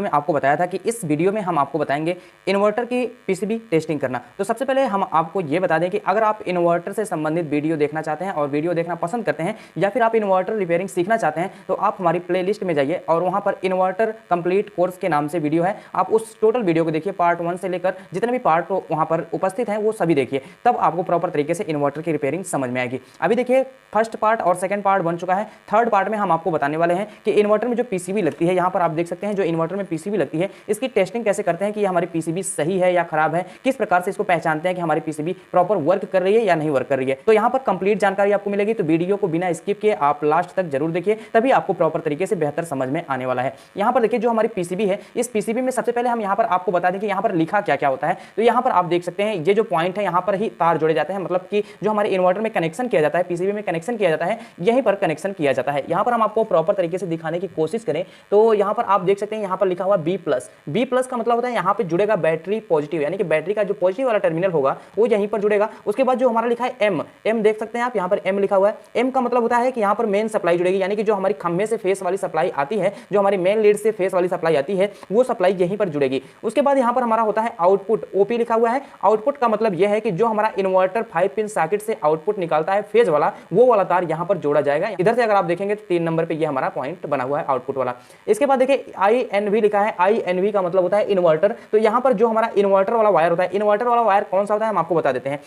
में आपको बताया था कि इस वीडियो में हम आपको बताएंगे इन्वर्टर की पीसीबी टेस्टिंग करना। तो सबसे पहले हम आपको ये बता दें कि अगर आप इन्वर्टर से संबंधित वीडियो देखना चाहते हैं और वीडियो देखना पसंद करते हैं या फिर आप इन्वर्टर रिपेयरिंग सीखना चाहते हैं तो आप हमारी प्लेलिस्ट में जाइए और वहां पर इन्वर्टर कंप्लीट कोर्स के नाम से वीडियो है, आप उस टोटल वीडियो को देखिए, पार्ट 1 से लेकर जितने भी पार्ट वहां पर उपस्थित हैं वो सभी देखिए, तब आपको प्रॉपर तरीके से इन्वर्टर की रिपेयरिंग समझ में आएगी। अभी देखिए फर्स्ट पार्ट और सेकंड पार्ट बन चुका है, थर्ड पार्ट में हम आपको बताने वाले हैं कि इन्वर्टर में जो पीसीबी लगती है, यहाँ पर आप देख सकते हैं जो इन्वर्टर में पीसीबी लगती है इसकी टेस्टिंग कैसे करते हैं कि ये हमारी पीसीबी सही है या खराब है, किस प्रकार से इसको पहचानते हैं कि हमारी पीसीबी प्रॉपर वर्क कर रही है या नहीं वर्क कर रही है। तो यहाँ पर कंप्लीट जानकारी आपको मिलेगी, तो वीडियो को बिना स्किप किए आप लास्ट तक जरूर देखिए, तभी आपको प्रॉपर तरीके से बेहतर समझ में आने वाला है। यहाँ पर देखिए जो हमारी पीसीबी है, इस पीसीबी में सबसे पहले हम यहाँ पर आपको बता दें कि यहाँ पर लिखा क्या क्या होता है। तो यहाँ पर आप देख सकते हैं ये जो पॉइंट है यहाँ पर ही तार जोड़े जाते हैं, मतलब कि जो हमारे इन्वर्टर में कनेक्शन किया जाता है, पीसीबी में कनेक्शन किया जाता है, यहीं पर कनेक्शन किया जाता है। यहाँ पर हम आपको प्रॉपर तरीके से दिखाने की कोशिश करें तो यहाँ पर आप देख सकते हैं यहाँ पर लिखा हुआ B+ का मतलब होता है यहाँ पे जुड़ेगा बैटरी पॉजिटिव, यानी कि बैटरी का जो पॉजिटिव वाला टर्मिनल होगा वो यहीं पर जुड़ेगा। उसके बाद जो हमारा लिखा है M देख सकते हैं आप, यहाँ पर M लिखा हुआ है। M का मतलब होता है कि यहाँ पर मेन सप्लाई जुड़ेगी, यानी कि जो हमारी खंभे से फेस वाली सप्लाई आती है, जो हमारी मेन लीड से फेस वाली सप्लाई आती है, वो सप्लाई यहीं पर जुड़ेगी। उसके बाद यहाँ पर हमारा होता है आउटपुट, OP लिखा हुआ है। आउटपुट का मतलब यह है कि जो हमारा इन्वर्टर 5 पिन सॉकेट से आउटपुट निकालता है फेज वाला, वो वाला तार यहाँ पर जोड़ा जाएगा। इधर से अगर आप देखेंगे तो 3 नंबर पे ये हमारा पॉइंट बना हुआ है आउटपुट वाला। इसके बाद देखिए INV लिखा है, INV का मतलब होता है इन्वर्टर। तो यहाँ पर जो हमारा इन्वर्टर वाला वायर होता है, इन्वर्टर वाला वायर कौन सा होता है हम आपको बता देते हैं।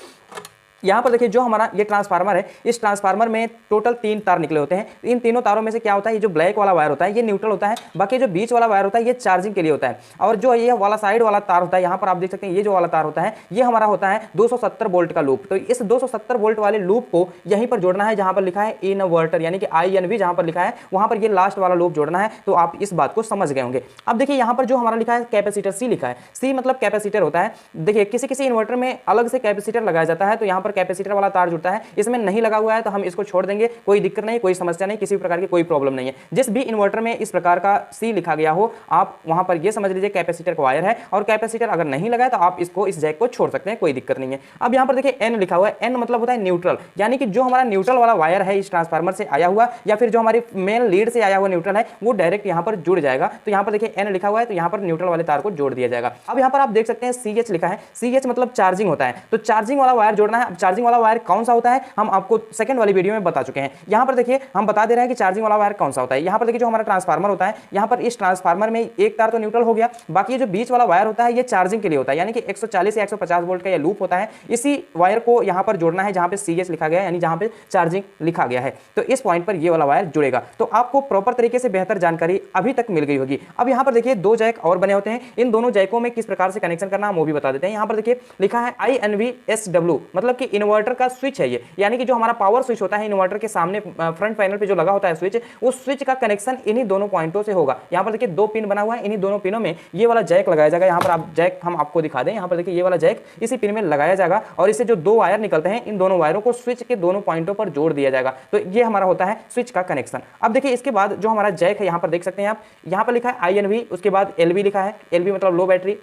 यहाँ पर देखिए जो हमारा ये ट्रांसफार्मर है, इस ट्रांसफार्मर में टोटल 3 तार निकले होते हैं। इन तीनों तारों में से क्या होता है, ये जो ब्लैक वाला वायर होता है ये न्यूट्रल होता है, बाकी जो बीच वाला वायर होता है ये चार्जिंग के लिए होता है। और जो ये वाला साइड वाला तार होता है, यहाँ पर आप देख सकते हैं ये जो वाला तार होता है ये हमारा होता है 270 वोल्ट का लूप। तो इस 270 वोल्ट वाले लूप को यहीं पर जोड़ना है जहाँ पर लिखा है इन्वर्टर, यानी कि INV जहाँ पर लिखा है वहाँ पर ये लास्ट वाला लूप जोड़ना है। तो आप इस बात को समझ गए होंगे। अब देखिए यहाँ पर जो हमारा लिखा है कैपेसिटर, C लिखा है, C मतलब कैपेसिटर होता है। देखिए किसी किसी इन्वर्टर में अलग से कैपेसिटर लगाया जाता है, तो यहाँ पर कैपेसिटर वाला तार जुड़ता है, इसमें नहीं लगा हुआ है तो हम इसको छोड़ देंगे, कोई दिक्कत नहीं, कोई समस्या नहीं, किसी प्रकार की कोई प्रॉब्लम नहीं है। जिस भी इन्वर्टर में इस प्रकार का C लिखा गया हो, आप वहां पर ये समझ लीजिए कैपेसिटर का वायर है, और कैपेसिटर अगर नहीं लगा है तो आप इसको, इस जैक को छोड़ सकते हैं, कोई दिक्कत नहीं है। अब यहाँ पर देखिए N लिखा हुआ है, N मतलब होता है न्यूट्रल, यानी कि जो हमारा न्यूट्रल वाला वायर है इस ट्रांसफार्मर से आया हुआ या फिर जो हमारी मेन लीड से आया हुआ न्यूट्रल है वो डायरेक्ट यहाँ पर जुड़ जाएगा। तो यहाँ पर देखिए N लिखा हुआ है, तो यहाँ पर न्यूट्रल वाले तार को जोड़ दिया जाएगा। अब यहाँ पर आप देख सकते हैं CH लिखा है, CH मतलब चार्जिंग होता है, तो चार्जिंग वाला वायर जोड़ना है। अब चार्जिंग वाला वायर कौन सा होता है हम आपको सेकंड वाली वीडियो में बता चुके हैं। यहाँ पर देखिए हम बता दे रहे हैं कि चार्जिंग वाला वायर कौन सा होता है। यहाँ पर देखिए जो हमारा ट्रांसफार्मर होता है, यहाँ पर इस ट्रांसफार्मर में एक तार तो न्यूट्रल हो गया, बाकी ये जो बीच वाला वायर होता है ये चार्जिंग के लिए होता है, यानी कि 140 या 150 वोल्ट का ये लूप होता है। इसी वायर को यहाँ पर जोड़ना है जहाँ पे CH लिखा गया है, यानी जहाँ पे चार्जिंग लिखा गया है, तो इस पॉइंट पर ये वाला वायर जुड़ेगा। तो आपको प्रॉपर तरीके से बेहतर जानकारी अभी तक मिल गई होगी। अब यहाँ पर देखिए 2 जैक और बने होते हैं, इन दोनों जैकों में किस प्रकार से कनेक्शन करना हम वो भी बता देते हैं। यहाँ पर देखिए लिखा है INV SW, मतलब कि इन्वर्टर का स्विच है ये, यानी कि जो हमारा पावर स्विच होता है इन्वर्टर के सामने फ्रंट पैनल पे जो लगा होता है स्विच, उस स्विच का कनेक्शन इन्हीं दोनों पॉइंटों से होगा। यहाँ पर देखिए 2 पिन बना हुआ है, इन्हीं दोनों पिनों में ये वाला जैक लगाया जाएगा। यहाँ पर आप जैक हम आपको दिखा दें, यहाँ पर देखिए ये वाला जैक इसी पिन में लगाया जाएगा और इससे जो 2 वायर निकलते हैं इन दोनों वायरों को स्विच के दोनों पॉइंटों पर जोड़ दिया जाएगा। तो ये हमारा होता है स्विच का कनेक्शन। अब देखिए इसके बाद जो हमारा जैक है यहाँ पर देख सकते हैं आप, यहाँ पर लिखा है INV, उसके बाद LV लिखा है, LV मतलब लो बैटरी,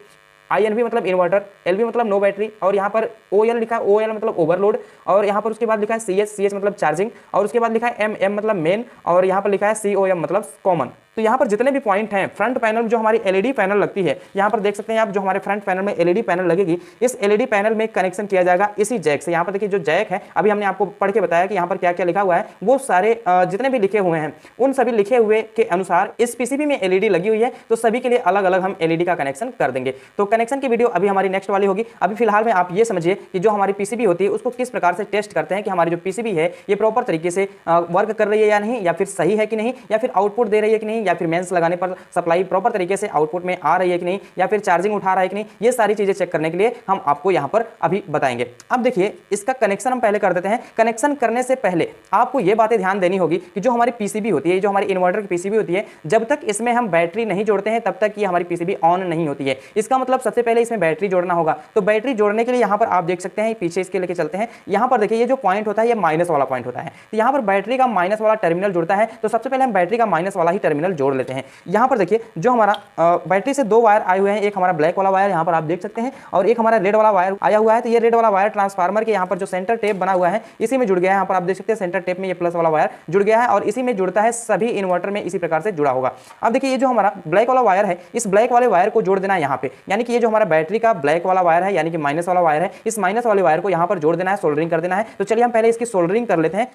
INV मतलब इन्वर्टर, LV मतलब नो बैटरी, और यहाँ पर OL लिखा है, OL मतलब ओवरलोड, और यहाँ पर उसके बाद लिखा है CH मतलब चार्जिंग, और उसके बाद लिखा है M मतलब मेन, और यहाँ पर लिखा है COM मतलब कॉमन। तो यहाँ पर जितने भी पॉइंट हैं, फ्रंट पैनल में जो हमारी LED पैनल लगती है, यहाँ पर देख सकते हैं आप जो हमारे फ्रंट पैनल में LED पैनल लगेगी, इस LED पैनल में कनेक्शन किया जाएगा इसी जैक से। यहाँ पर देखिए जो जैक है, अभी हमने आपको पढ़ के बताया कि यहाँ पर क्या क्या लिखा हुआ है, वो सारे जितने भी लिखे हुए हैं उन सभी लिखे हुए के अनुसार इस पीसीबी में LED लगी हुई है, तो सभी के लिए अलग अलग हम LED का कनेक्शन कर देंगे। तो कनेक्शन की वीडियो अभी हमारी नेक्स्ट वाली होगी। अभी फिलहाल में आप ये समझिए कि जो हमारी पीसीबी होती है उसको किस प्रकार से टेस्ट करते हैं कि हमारी जो पीसीबी है ये प्रॉपर तरीके से वर्क कर रही है या नहीं, या फिर सही है कि नहीं, या फिर आउटपुट दे रही है कि नहीं, या फिर मेंस लगाने सप्लाई प्रॉपर तरीके से आउटपुट में आ रही है कि नहीं, या फिर चार्जिंग उठा रहा है कि नहीं, ये सारी चीजें चेक करने के लिए हम आपको यहां पर अभी बताएंगे। अब देखिए इसका कनेक्शन हम पहले कर देते हैं। कनेक्शन करने से पहले आपको ये बातें ध्यान देनी होगी कि जो हमारी पीसीबी होती है, जो हमारी इन्वर्टर की पीसीबी होती है, जब तक इसमें हम बैटरी नहीं जोड़ते हैं तब तक ये हमारी पीसीबी ऑन नहीं होती है। इसका मतलब सबसे पहले इसमें बैटरी जोड़ना होगा। तो बैटरी जोड़ने के लिए यहां पर आप देख सकते हैं, पीछे इसके लेके चलते हैं, यहां पर देखिए ये जो पॉइंट होता है ये माइनस वाला पॉइंट होता है। तो यहां पर बैटरी का माइनस वाला टर्मिनल जुड़ता है, तो सबसे पहले हम बैटरी का माइनस वाला ही टर्मिनल जोड़ लेते हैं। यहाँ पर देखिए जो हमारा बैटरी से दो वायर आए हुए हैं, एक हमारा ब्लैक वाला वायर यहाँ पर आप देख सकते हैं और एक हमारा रेड वाला वायर आया हुआ है। तो ये रेड वाला वायर ट्रांसफार्मर के यहाँ पर जो सेंटर टेप बना हुआ है इसी में जुड़ गया है। यहाँ पर आप देख सकते हैं सेंटर टेप में ये प्लस वाला वायर जुड़ गया है और इसी में जुड़ता है, सभी इन्वर्टर में इसी प्रकार से जुड़ा होगा। अब देखिए ये जो हमारा ब्लैक वाला वायर है, इस ब्लैक वाले वायर को जोड़ देना है यहाँ पे, यानी कि ये जो हमारा बैटरी का ब्लैक वाला वायर है यानी कि माइनस वाला वायर है, इस माइनस वाले वायर को यहाँ पर जोड़ देना है, सोल्डरिंग कर देना है। तो चलिए हम पहले इसकी सोल्डरिंग कर लेते हैं।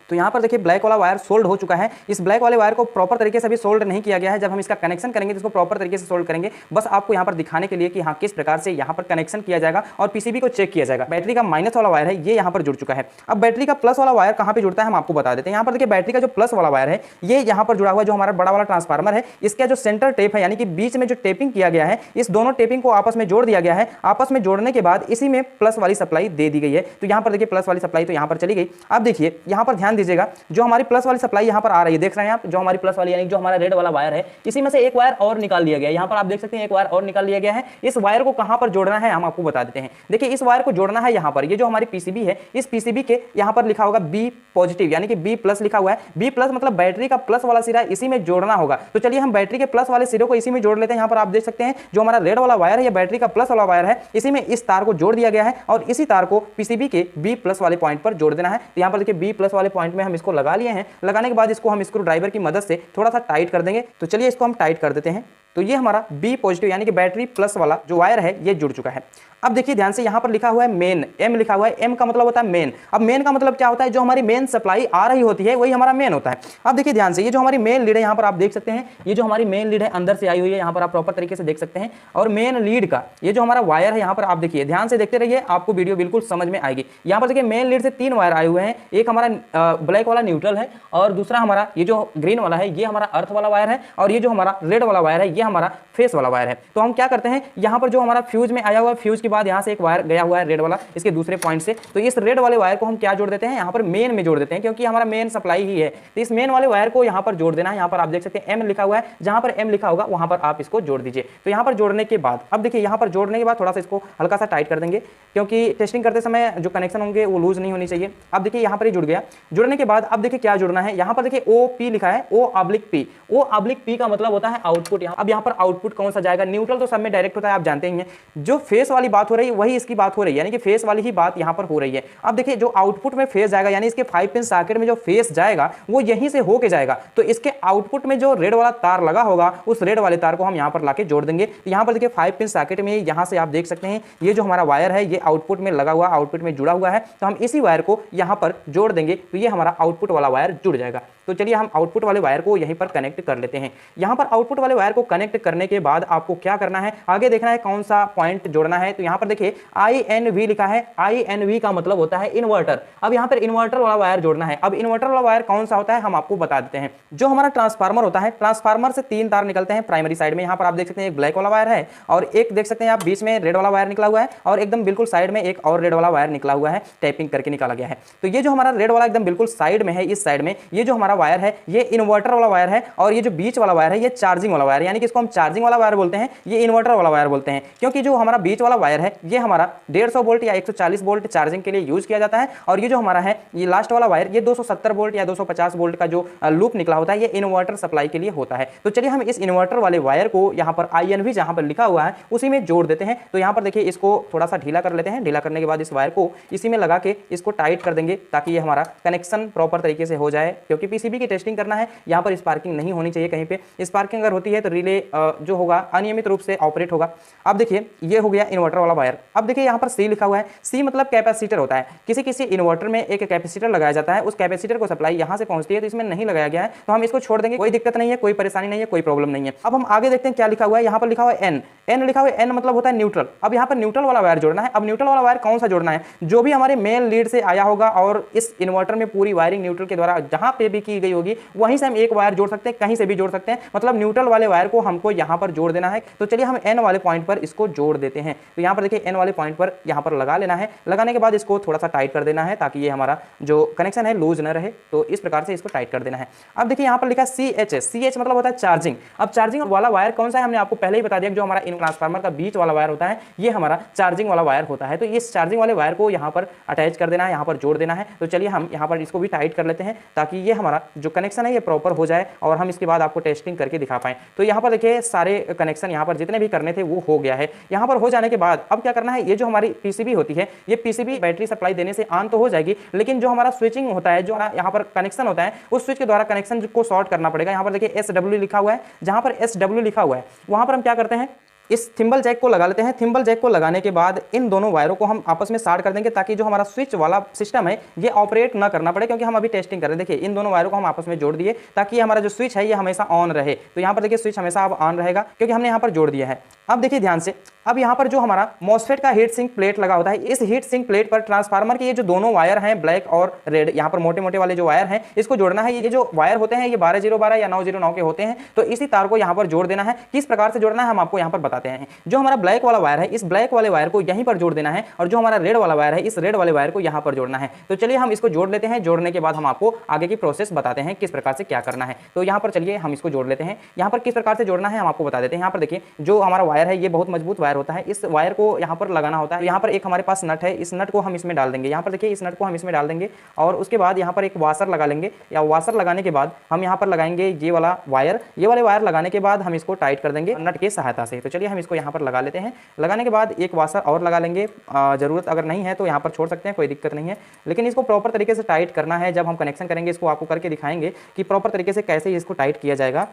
तो यहाँ पर देखिए ब्लैक वाला वायर सोल्ड हो चुका है। इस ब्लैक वाले वायर को प्रॉपर तरीके से अभी सोल्ड नहीं किया गया है। जब हम इसका कनेक्शन करेंगे तो इसको प्रॉपर तरीके से सोल्ड करेंगे, बस आपको यहाँ पर दिखाने के लिए कि हाँ किस प्रकार से यहाँ पर कनेक्शन किया जाएगा और पीसीबी को चेक किया जाएगा। बैटरी का माइनस वाला वायर है ये यहाँ पर जुड़ चुका है। अब बैटरी का प्लस वाला वायर कहाँ पे जुड़ता है हम आपको बता देते हैं। यहाँ पर देखिए बैटरी का जो प्लस वाला वायर है ये यहाँ पर जुड़ा हुआ है, जो हमारा बड़ा वाला ट्रांसफार्मर है इसका जो सेंटर टेप है यानी कि बीच में जो टेपिंग किया गया है, इस दोनों टेपिंग को आपस में जोड़ दिया गया है। आपस में जोड़ने के बाद इसी में प्लस वाली सप्लाई दे दी गई है। तो यहाँ पर देखिए प्लस वाली सप्लाई तो यहाँ पर चली गई। अब देखिए यहाँ पर ध्यान दीजिएगा, जो हमारी प्लस वाली सप्लाई यहाँ पर आ रही है, देख रहे हैं आप, जो हमारी प्लस वाली यानी जो हमारा रेड वाला वायर है इसी में से एक वायर और निकाल लिया गया है। यहाँ पर आप देख सकते हैं एक वायर और निकाल लिया गया है। इस वायर को कहाँ पर जोड़ना है हम आपको बता देते हैं। देखिए इस वायर को जोड़ना है यहाँ पर, ये जो हमारी पीसीबी है इस पीसीबी के यहाँ पर लिखा होगा बी पॉजिटिव यानी कि बी प्लस लिखा हुआ है। बी प्लस मतलब बैटरी का प्लस वाला सिरा इसी में जोड़ना होगा। तो चलिए हम बैटरी के प्लस वाले सिरे को इसी में जोड़ लेते हैं। यहाँ पर आप देख सकते हैं जो हमारा रेड वाला वायर है ये बैटरी का प्लस वाला वायर है, इसी में इस तार को जोड़ दिया गया है और इसी तार को पीसीबी के बी प्लस वाले पॉइंट पर जोड़ देना है। तो यहाँ पर देखिए बी प्लस वाले पॉइंट में हम इसको लगा लिए हैं। लगाने के बाद इसको हम स्क्रू ड्राइवर की मदद से थोड़ा सा टाइट कर देंगे। तो चलिए इसको हम टाइट कर देते हैं। तो ये हमारा बी पॉजिटिव यानी कि बैटरी प्लस वाला जो वायर है ये जुड़ चुका है। अब देखिए ध्यान से यहाँ पर लिखा हुआ है मेन, एम लिखा हुआ है, एम का मतलब होता है मेन। अब मेन का मतलब क्या होता है, जो हमारी मेन सप्लाई आ रही होती है वही हमारा मेन होता है। अब देखिए ध्यान से ये जो हमारी मेन लीड है यहाँ पर आप देख सकते हैं, ये जो हमारी मेन लीड है अंदर से आई हुई है, यहाँ पर आप प्रॉपर तरीके से देख सकते हैं। और मेन लीड का ये जो हमारा वायर है यहाँ पर आप देखिए, ध्यान से देखते रहिए, आपको वीडियो बिल्कुल समझ में आएगी। यहाँ पर देखिए मेन लीड से तीन वायर आए हुए हैं, एक हमारा ब्लैक वाला न्यूट्रल है और दूसरा हमारा ये जो ग्रीन वाला है ये हमारा अर्थ वाला वायर है और ये जो हमारा रेड वाला वायर है ये हमारा फेस वाला वायर है। तो हम क्या करते हैं, यहाँ पर जो हमारा फ्यूज में आया हुआ है, फ्यूज के बाद यहाँ से एक वायर गया हुआ है रेड वाला इसके दूसरे पॉइंट से, तो इस रेड वाले वायर को हम क्या जोड़ देते हैं, यहाँ पर मेन में जोड़ देते हैं, क्योंकि हमारा मेन सप्लाई ही है। तो इस मेन वाले वायर को यहाँ पर जोड़ देना है। यहाँ पर आप देख सकते हैं एम लिखा हुआ है, जहां पर एम लिखा होगा वहां पर आप इसको जोड़ दीजिए। तो यहाँ पर जोड़ने के बाद अब देखिए यहाँ पर जोड़ने के बाद थोड़ा सा इसको हल्का सा टाइट कर देंगे, क्योंकि टेस्टिंग करते समय जो कनेक्शन होंगे वो लूज नहीं होनी चाहिए। अब देखिए यहाँ पर ही जुड़ गया। जुड़ने के बाद अब देखिए क्या जुड़ना है, यहाँ पर देखिए ओ पी लिखा है, ओ ऑब्लिक पी। ओ ऑब्लिक पी का मतलब होता है आउटपुट। अब यहाँ पर आउटपुट कौन सा जाएगा, न्यूट्रल तो सब में डायरेक्ट होता है, आप जानते ही हैं। जो फेस वाली बात हो रही है वही इसकी बात हो रही है, यानी कि फेस वाली ही बात यहाँ पर हो रही है। अब देखिए जो आउटपुट में फेस जाएगा, यानी इसके 5 पिन सॉकेट में जो फेस जाएगा वो यहीं से होके जाएगा। तो इसके आउटपुट में जो रेड वाला तार लगा होगा उस रेड वाले तार को हम यहाँ पर लाके जोड़ देंगे। तो यहाँ पर देखिए 5 पिन सॉकेट में यहाँ से आप देख सकते हैं ये जो हमारा वायर है ये आउटपुट में लगा हुआ, आउटपुट में जुड़ा हुआ है। तो हम इसी वायर को यहाँ पर जोड़ देंगे, तो ये हमारा आउटपुट वाला वायर जुड़ जाएगा। तो चलिए हम आउटपुट वाले वायर को यहीं पर कनेक्ट कर लेते हैं। यहाँ पर आउटपुट वाले वायर को कनेक्ट करने के बाद आपको क्या करना है, आगे देखना है कौन सा पॉइंट जोड़ना है। तो यहाँ पर देखिए INV लिखा है, INV का मतलब होता है इन्वर्टर। अब यहाँ पर इन्वर्टर वाला वायर जोड़ना है। अब इन्वर्टर वाला वायर कौन सा होता है हम आपको बता देते हैं। जो हमारा ट्रांसफार्मर होता है, ट्रांसफार्मर से 3 तार निकलते हैं प्राइमरी साइड में। यहाँ पर आप देख सकते हैं एक ब्लैक वाला वायर है और एक देख सकते हैं आप बीच में रेड वाला वायर निकला हुआ है और एकदम बिल्कुल साइड में एक और रेड वाला वायर निकला हुआ है, टैपिंग करके निकाला गया है। तो ये जो हमारा रेड वाला एकदम बिल्कुल साइड में है, इस साइड में ये जो हमारा वायर है ये इन्वर्टर वाला वायर है और ये जो बीच वाला वायर है ये चार्जिंग वाला वायर है, यानी कि इसको हम चार्जिंग वाला वायर बोलते हैं, ये इन्वर्टर वाला वायर बोलते हैं। क्योंकि जो हमारा बीच वाला वायर है ये हमारा 150 वोल्ट या 140 वोल्ट चार्जिंग के लिए यूज किया जाता है और ये जो हमारा है ये लास्ट वाला वायर ये 270 वोल्ट या 250 वोल्ट का जो लूप निकला होता है ये इन्वर्टर सप्लाई के लिए होता है। तो चलिए हम इस इन्वर्टर वाले वायर को यहाँ पर INV जहाँ पर लिखा हुआ है उसी में जोड़ देते हैं। तो यहाँ पर देखिए इसको थोड़ा सा ढीला कर लेते हैं। ढीला करने के बाद इस वायर को इसी में लगा के इसको टाइट कर देंगे ताकि ये हमारा कनेक्शन प्रॉपर तरीके से हो जाए, क्योंकि पीसीबी की टेस्टिंग करना है। यहाँ पर स्पार्किंग नहीं होनी चाहिए कहीं पे। स्पार्किंग अगर होती है तो रिले जो होगा अनियमित रूप से ऑपरेट होगा। अब देखिए ये हो गया इन्वर्टर वाला वायर। अब देखिए यहाँ पर C लिखा हुआ है, C मतलब कैपेसिटर होता है। किसी किसी इन्वर्टर में एक कैपेसिटर लगाया जाता है, उस कैपेसिटर को सप्लाई यहाँ से पहुंचती है, तो इसमें नहीं लगाया गया है तो हम इसको छोड़ देंगे, कोई दिक्कत नहीं है, कोई परेशानी नहीं है, कोई प्रॉब्लम नहीं है। अब हम आगे देखते हैं क्या लिखा हुआ है। यहाँ पर लिखा हुआ है N लिखा हुआ है, N मतलब होता है न्यूट्रल। अब यहाँ पर न्यूट्रल वाला वायर जोड़ना है। अब न्यूट्रल वाला वायर कौन सा जोड़ना है, जो भी हमारे मेन लीड से आया होगा और इस इन्वर्टर में पूरी वायरिंग न्यूट्रल के द्वारा जहां पे भी की गई होगी वहीं से हम एक वायर जोड़ सकते हैं, कहीं से भी जोड़ सकते हैं। मतलब न्यूट्रल वाले वायर को हमको यहाँ पर जोड़ देना है। तो चलिए हम N वाले पॉइंट पर इसको जोड़ देते हैं। तो यहाँ पर देखिए N वाले पॉइंट पर यहाँ पर लगा लेना है। लगाने के बाद इसको थोड़ा सा टाइट कर देना है ताकि ये हमारा जो कनेक्शन है लूज न रहे। तो इस प्रकार से इसको टाइट कर देना है। अब देखिए यहाँ पर लिखा CH, CH मतलब होता है चार्जिंग। अब चार्जिंग वाला वायर कौन सा है, हमने आपको पहले ही बता दिया, जो हमारा इन ट्रांसफार्मर का बीच वाला वायर होता है ये हमारा चार्जिंग वाला वायर होता है। तो इस चार्जिंग वाले वायर को यहाँ पर अटैच कर देना है, यहाँ पर जोड़ देना है। तो चलिए हम यहाँ पर इसको भी टाइट कर लेते हैं ताकि ये हमारा जो कनेक्शन है ये प्रॉपर हो जाए और हम इसके बाद आपको टेस्टिंग करके दिखा पाएं। तो यहाँ पर देखिए सारे कनेक्शन यहाँ पर जितने भी करने थे वो हो गया है। यहाँ पर हो जाने के बाद अब क्या करना है, ये जो हमारी पीसीबी होती है ये पीसीबी बैटरी सप्लाई देने से ऑन तो हो जाएगी, लेकिन जो हमारा स्विचिंग होता है, जो यहाँ पर कनेक्शन होता है उस स्विच के द्वारा कनेक्शन को शॉर्ट करना पड़ेगा। यहाँ पर देखिए SW लिखा हुआ है, जहाँ पर SW लिखा हुआ है वहाँ पर हम क्या करते हैं, इस थिम्बल जैक को लगा लेते हैं। थिम्बल जैक को लगाने के बाद इन दोनों वायरों को हम आपस में शॉर्ट कर देंगे ताकि जो हमारा स्विच वाला सिस्टम है ये ऑपरेट ना करना पड़े, क्योंकि हम अभी टेस्टिंग कर रहे हैं। देखिए इन दोनों वायरों को हम आपस में जोड़ दिए ताकि हमारा जो स्विच है ये हमेशा ऑन रहे। तो यहाँ पर देखिए स्विच हमेशा अब ऑन रहेगा क्योंकि हमने यहाँ पर जोड़ दिया है। अब देखिए ध्यान से, अब यहाँ पर जो हमारा मॉसफेट का हीट सिंक प्लेट लगा होता है, इस हीट सिंक प्लेट पर ट्रांसफार्मर के ये जो दोनों वायर हैं ब्लैक और रेड, यहाँ पर मोटे मोटे वाले जो वायर हैं इसको जोड़ना है। ये जो वायर होते हैं ये 12012 या 909 के होते हैं। तो इसी तार को यहाँ पर जोड़ देना है। किस प्रकार से जोड़ना है हम आपको यहाँ पर बताते हैं। जो हमारा ब्लैक वाला वायर है इस ब्लैक वाले वायर को यहीं पर जोड़ देना है और जो हमारा रेड वाला वायर है इस रेड वाले वायर को यहाँ पर जोड़ना है। तो चलिए हम इसको जोड़ लेते हैं। जोड़ने के बाद हम आपको आगे की प्रोसेस बताते हैं किस प्रकार से क्या करना है। तो यहाँ पर चलिए हम इसको जोड़ लेते हैं। यहाँ पर किस प्रकार से जोड़ना है हम आपको बता देते हैं। यहाँ पर देखिए जो हमारा वायर है ये बहुत मजबूत वायर होता है, इस वायर को यहाँ पर लगाना होता है। यहाँ पर एक हमारे पास नट है, इस नट को हम इसमें डाल देंगे। यहाँ पर देखिए इस नट को हम इसमें डाल देंगे और उसके बाद यहाँ पर एक वाशर लगा लेंगे, या वाशर लगाने के बाद हम यहाँ पर लगाएंगे ये वाला वायर। ये वाले वायर लगाने के बाद हम इसको टाइट कर देंगे नट की सहायता से। तो चलिए हम इसको यहाँ पर लगा लेते हैं। लगाने के बाद एक वाशर और लगा लेंगे, जरूरत अगर नहीं है तो यहाँ पर छोड़ सकते हैं, कोई दिक्कत नहीं है, लेकिन इसको प्रॉपर तरीके से टाइट करना है। जब हम कनेक्शन करेंगे इसको आपको करके दिखाएंगे कि प्रॉपर तरीके से कैसे इसको टाइट किया जाएगा।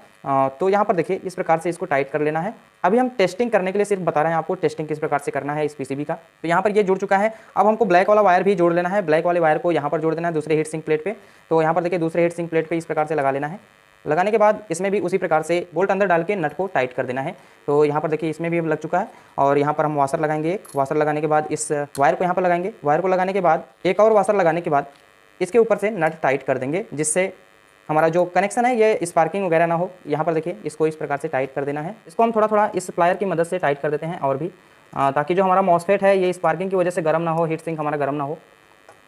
तो यहाँ पर देखिए इस प्रकार से इसको टाइट कर लेना है। अभी हम टेस्टिंग करने के लिए सिर्फ बता रहे हैं आपको टेस्टिंग किस प्रकार से करना है इस पीसीबी का। तो यहाँ पर ये जुड़ चुका है। अब हमको ब्लैक वाला वायर भी जोड़ लेना है। ब्लैक वाले वायर को यहाँ पर जोड़ देना है दूसरे हीट सिंक प्लेट पे। तो यहाँ पर देखिए दूसरे हीट सिंक प्लेट पे इस प्रकार से लगा लेना है। लगाने के बाद इसमें भी उसी प्रकार से बोल्ट अंदर डाल के नट को टाइट कर देना है। तो यहाँ पर देखिए इसमें भी अब लग चुका है और यहाँ पर हम वाशर लगाएंगे। एक वाशर लगाने के बाद इस वायर को यहाँ पर लगाएंगे। वायर को लगाने के बाद एक और वाशर लगाने के बाद इसके ऊपर से नट टाइट कर देंगे, जिससे हमारा जो कनेक्शन है ये स्पार्किंग वगैरह ना हो। यहाँ पर देखिए इसको इस प्रकार से टाइट कर देना है। इसको हम थोड़ा थोड़ा इस प्लायर की मदद से टाइट कर देते हैं और भी, ताकि जो हमारा मॉसफेट है ये स्पार्किंग की वजह से गर्म ना हो, हीट सिंक हमारा गर्म ना हो।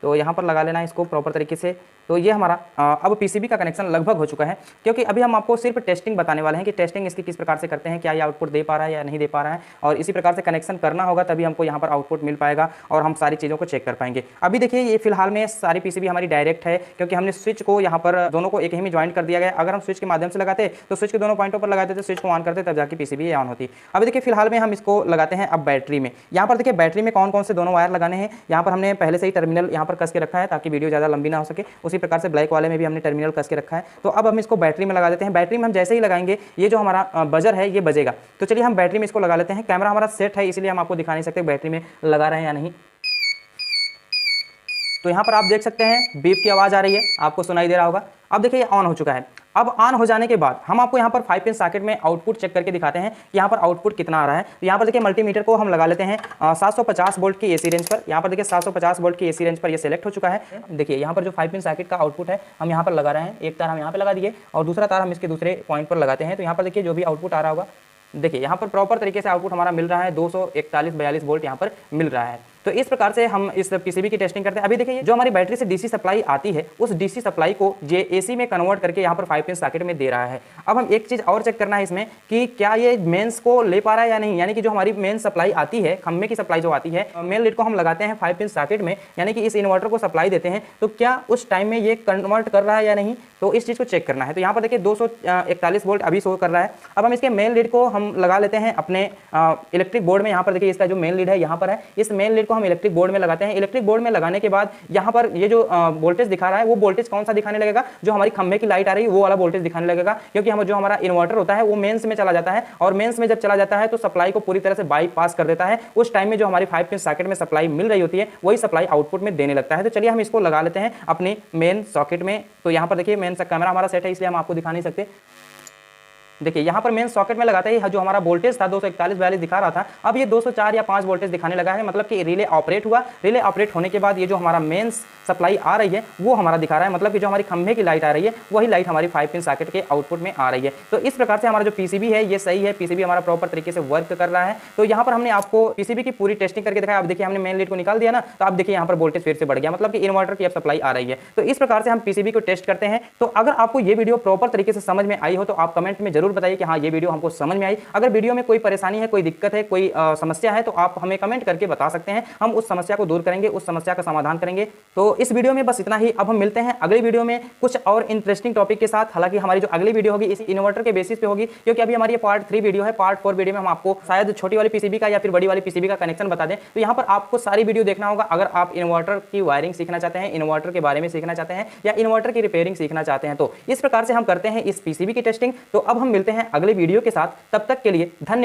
तो यहाँ पर लगा लेना है इसको प्रॉपर तरीके से। तो ये हमारा अब पीसीबी का कनेक्शन लगभग हो चुका है, क्योंकि अभी हम आपको सिर्फ टेस्टिंग बताने वाले हैं कि टेस्टिंग इसकी किस प्रकार से करते हैं, क्या ये आउटपुट दे पा रहा है या नहीं दे पा रहा है, और इसी प्रकार से कनेक्शन करना होगा तभी हमको यहाँ पर आउटपुट मिल पाएगा और हम सारी चीज़ों को चेक कर पाएंगे। अभी देखिए ये फिलहाल में सारी पीसीबी हमारी डायरेक्ट है, क्योंकि हमने स्विच को यहाँ पर दोनों को एक ही में ज्वाइंट कर दिया गया। अगर हम स्विच के माध्यम से लगाते तो स्विच के दोनों पॉइंटों पर लगाते थे, स्विच को ऑन करते तब जाके पीसीबी ऑन होती। अभी देखिए फिलहाल में हम इसको लगाते हैं अब बैटरी में। यहाँ पर देखिए बैटरी में कौन कौन से दोनों वायर लगाने हैं। यहाँ पर हमने पहले से ही टर्मिनल यहाँ पर कस के रखा है ताकि वीडियो ज़्यादा लंबी ना हो सके। उसी प्रकार से ब्लैक वाले में भी हमने टर्मिनल कस के रखा है। तो अब हम इसको बैटरी में लगा देते हैं। बैटरी में हम जैसे ही लगाएंगे ये जो हमारा बजर है ये बजेगा। तो चलिए हम बैटरी में इसको लगा लेते हैं। कैमरा हमारा सेट है इसलिए हम आपको दिखा नहीं सकते बैटरी में लगा रहे हैं या नहीं। तो यहाँ पर आप देख सकते हैं बीप की आवाज़ आ रही है, आपको सुनाई दे रहा होगा। अब देखिए ये ऑन हो चुका है। अब ऑन हो जाने के बाद हम आपको यहाँ पर 5 पिन सॉकेट में आउटपुट चेक करके दिखाते हैं कि यहाँ पर आउटपुट कितना आ रहा है। तो यहाँ पर देखिए मल्टीमीटर को हम लगा लेते हैं 750 वोल्ट की एसी रेंज पर। यहाँ पर देखिए 750 वोल्ट की एसी रेंज पर ये सिलेक्ट हो चुका है। देखिए यहाँ पर जो 5 पिन सॉकेट का आउटपुट है हम यहाँ पर लगा रहे हैं। एक तार हम यहाँ पर लगा दिए और दूसरा तार हम इसके दूसरे पॉइंट पर लगाते हैं। तो यहाँ पर देखिए जो भी आउटपुट आ रहा होगा, देखिए यहाँ पर प्रॉपर तरीके से आउटपुट हमारा मिल रहा है। 241-42 वोल्ट यहाँ पर मिल रहा है। तो इस प्रकार से हम इस पीसीबी की टेस्टिंग करते हैं। अभी देखिए जो हमारी बैटरी से डीसी सप्लाई आती है उस डीसी सप्लाई को ये एसी में कन्वर्ट करके यहाँ पर 5 पिन सॉकेट में दे रहा है। अब हम एक चीज और चेक करना है इसमें कि क्या ये मेंस को ले पा रहा है या नहीं, यानी कि जो हमारी मेन सप्लाई आती है, खम्भे की सप्लाई जो आती है, मेन लीड को हम लगाते हैं 5 पिन सॉकेट में, यानी कि इस इन्वर्टर को सप्लाई देते हैं, तो क्या उस टाइम में ये कन्वर्ट कर रहा है या नहीं, तो इस चीज को चेक करना है। तो यहाँ पर देखिए 241 वोल्ट अभी शो कर रहा है। अब हम इसके मेन लीड को हम लगा लेते हैं अपने इलेक्ट्रिक बोर्ड में। यहाँ पर देखिए इसका जो मेन लीड है यहाँ पर है, इस मेन लीड को हम इलेक्ट्रिक बोर्ड में लगाते हैं। इलेक्ट्रिक बोर्ड में लगाने के बाद यहाँ पर ये जो वोल्टेज दिखा रहा है वो वोल्टेज कौन सा दिखाने लगेगा, जो हमारी खंभे की लाइट आ रही है वो वाला वोल्टेज दिखाने लगेगा, क्योंकि हम जो हमारा इन्वर्टर होता है वो मेंस में चला जाता है और मेंस में जब चला जाता है तो सप्लाई को पूरी तरह से बाईपास कर देता है। उस टाइम में जो हमारी 5 पिन सॉकेट में सप्लाई मिल रही होती है वही सप्लाई आउटपुट में देने लगता है। तो चलिए हम इसको लगा लेते हैं अपने मेन सॉकेट में। तो यहाँ पर देखिए मेन कैमरा हमारा सेट है इसलिए हम आपको दिखा नहीं सकते। देखिए यहाँ पर मेन सॉकेट में लगाते ही जो हमारा वोल्टेज था 241-42 दिखा रहा था, अब ये 204 या 5 वोल्टेज दिखाने लगा है, मतलब कि रिले ऑपरेट हुआ। रिले ऑपरेट होने के बाद ये जो हमारा मेन सप्लाई आ रही है वो हमारा दिखा रहा है, मतलब कि जो हमारी खंभे की लाइट आ रही है वही लाइट हमारी 5 पिन सॉकेट के आउटपुट में आ रही है। तो इस प्रकार से हमारा जो पीसीबी है ये सही है, पीसीबी हमारा प्रॉपर तरीके से वर्क कर रहा है। तो यहाँ पर हमने आपको पीसीबी की पूरी टेस्टिंग करके दिखाया। अब देखिए हमने मेन लीड को निकाल दिया ना, तो आप देखिए यहाँ पर वोल्टेज फिर से बढ़ गया, मतलब कि इन्वर्टर की अब सप्लाई आ रही है। तो इस प्रकार से हम पीसीबी को टेस्ट करते हैं। तो अगर आपको ये वीडियो प्रॉपर तरीके से समझ में आई हो तो आप कमेंट में जरूर बताइए कि हाँ ये वीडियो हमको समझ में आई। अगर वीडियो में कोई परेशानी है, कोई दिक्कत है, कोई समस्या है तो आप हमें कमेंट करके बता सकते हैं, हम उस समस्या को दूर करेंगे, उस समस्या का समाधान करेंगे। तो इस वीडियो में बस इतना ही। अब हम मिलते हैं अगली वीडियो में कुछ और इंटरेस्टिंग टॉपिक के साथ। हालांकि हमारी जो अगली वीडियो होगी इस इन्वर्टर के बेसिस पे होगी, क्योंकि अभी हमारी पार्ट 3 वीडियो है। पार्ट 4 वीडियो में हम आपको शायद छोटी वाली पीसीबी का या फिर बड़ी वाली पीसीबी का कनेक्शन बता दें। तो यहाँ पर आपको सारी वीडियो देखना होगा अगर आप इन्वर्टर की वायरिंग सीखना चाहते हैं, इन्वर्टर के बारे में सीखना चाहते हैं या इन्वर्टर की रिपेयरिंग सीखना चाहते हैं। तो इस प्रकार से हम करते हैं इस पीसीबी की टेस्टिंग। तो अब हम मिलते हैं अगले वीडियो के साथ, तब तक के लिए धन्यवाद।